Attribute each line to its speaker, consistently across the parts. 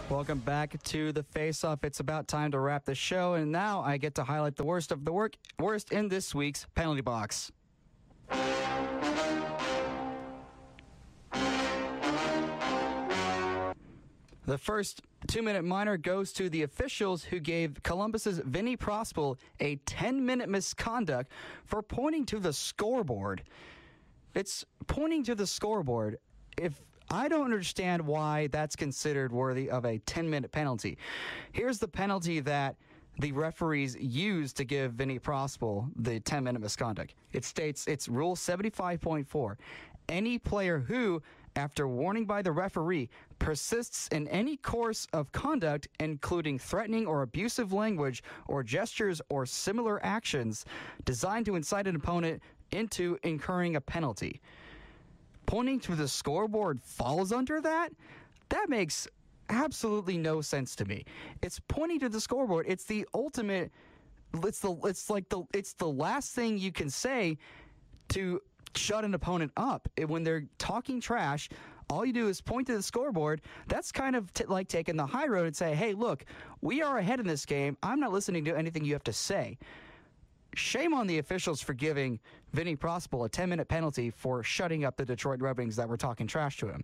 Speaker 1: Welcome back to the Faceoff. It's about time to wrap the show, and now I get to highlight the worst of the worst in this week's penalty box. The first 2-minute minor goes to the officials who gave Columbus's Vinny Prospal a 10-minute misconduct for pointing to the scoreboard. It's pointing to the scoreboard. I don't understand why that's considered worthy of a 10-minute penalty. Here's the penalty that the referees used to give Vinny Prospal the 10-minute misconduct. It states, it's Rule 75.4. Any player who, after warning by the referee, persists in any course of conduct, including threatening or abusive language or gestures or similar actions designed to incite an opponent into incurring a penalty. Pointing to the scoreboard falls under that? That makes absolutely no sense to me. It's pointing to the scoreboard. It's the ultimate. It's the last thing you can say to shut an opponent up. When they're talking trash, all you do is point to the scoreboard. That's kind of like taking the high road and say, hey, look, we are ahead in this game. I'm not listening to anything you have to say. Shame on the officials for giving Vinny Prospal a 10-minute penalty for shutting up the Detroit Red Wings that were talking trash to him.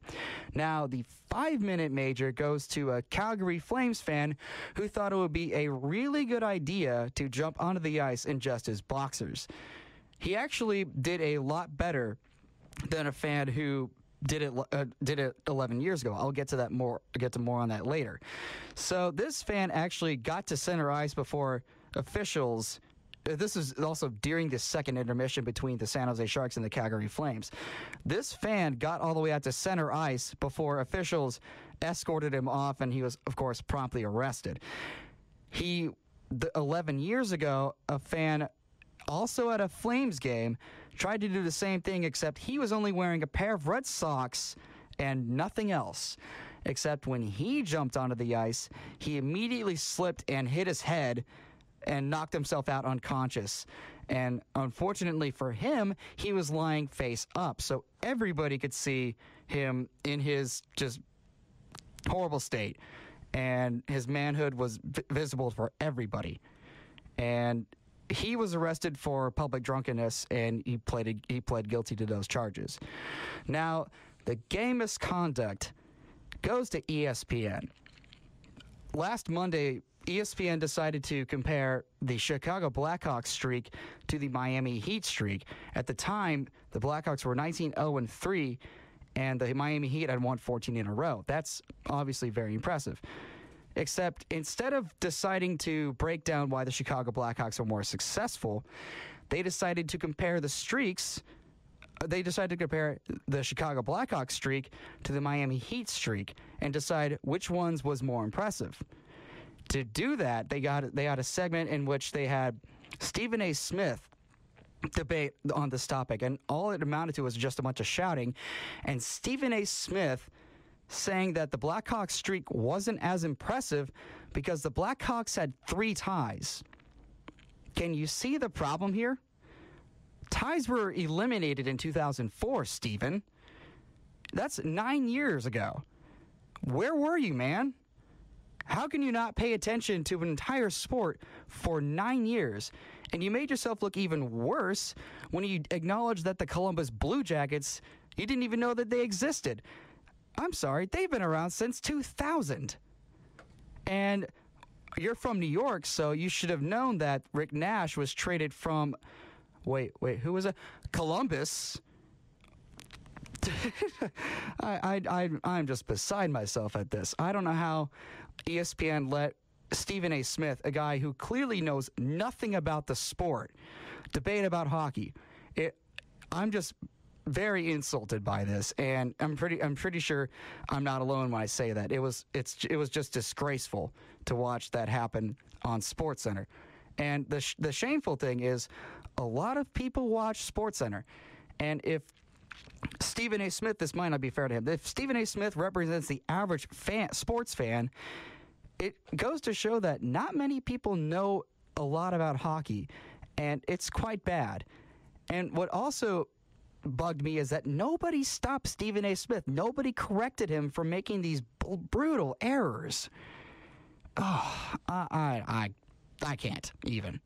Speaker 1: Now, the 5-minute major goes to a Calgary Flames fan who thought it would be a really good idea to jump onto the ice in just his boxers. He actually did a lot better than a fan who did it 11 years ago. I'll get to that more. Get to more on that later. So this fan actually got to center ice before officials. This is also during the second intermission between the San Jose Sharks and the Calgary Flames. This fan got all the way out to center ice before officials escorted him off, and he was, of course, promptly arrested. 11 years ago, a fan also at a Flames game tried to do the same thing, except he was only wearing a pair of red socks and nothing else. Except when he jumped onto the ice, he immediately slipped and hit his head and knocked himself out unconscious. And unfortunately for him, he was lying face up, so everybody could see him in his just horrible state. And his manhood was visible for everybody. And he was arrested for public drunkenness, and he pled guilty to those charges. Now, the game misconduct goes to ESPN. Last Monday, ESPN decided to compare the Chicago Blackhawks streak to the Miami Heat streak. At the time, the Blackhawks were 19-0-3, and the Miami Heat had won 14 in a row. That's obviously very impressive. Except instead of deciding to break down why the Chicago Blackhawks were more successful, they decided to compare the streaks. They decided to compare the Chicago Blackhawks streak to the Miami Heat streak and decide which ones was more impressive. To do that, they had a segment in which they had Stephen A. Smith debate on this topic, and all it amounted to was just a bunch of shouting, and Stephen A. Smith saying that the Blackhawks streak wasn't as impressive because the Blackhawks had 3 ties. Can you see the problem here? Ties were eliminated in 2004, Stephen. That's 9 years ago. Where were you, man? How can you not pay attention to an entire sport for 9 years? And you made yourself look even worse when you acknowledged that the Columbus Blue Jackets, you didn't even know that they existed. I'm sorry, they've been around since 2000. And you're from New York, so you should have known that Rick Nash was traded from, wait, who was it? Columbus. I'm just beside myself at this. I don't know how ESPN let Stephen A. Smith, a guy who clearly knows nothing about the sport, debate about hockey. I'm just very insulted by this, and I'm pretty sure I'm not alone when I say that. It was just disgraceful to watch that happen on SportsCenter. And the shameful thing is, a lot of people watch SportsCenter, and if Stephen A. Smith, this might not be fair to him, if Stephen A. Smith represents the average sports fan, it goes to show that not many people know a lot about hockey, and it's quite bad. And what also bugged me is that nobody stopped Stephen A. Smith. Nobody corrected him for making these brutal errors. Oh, I can't even.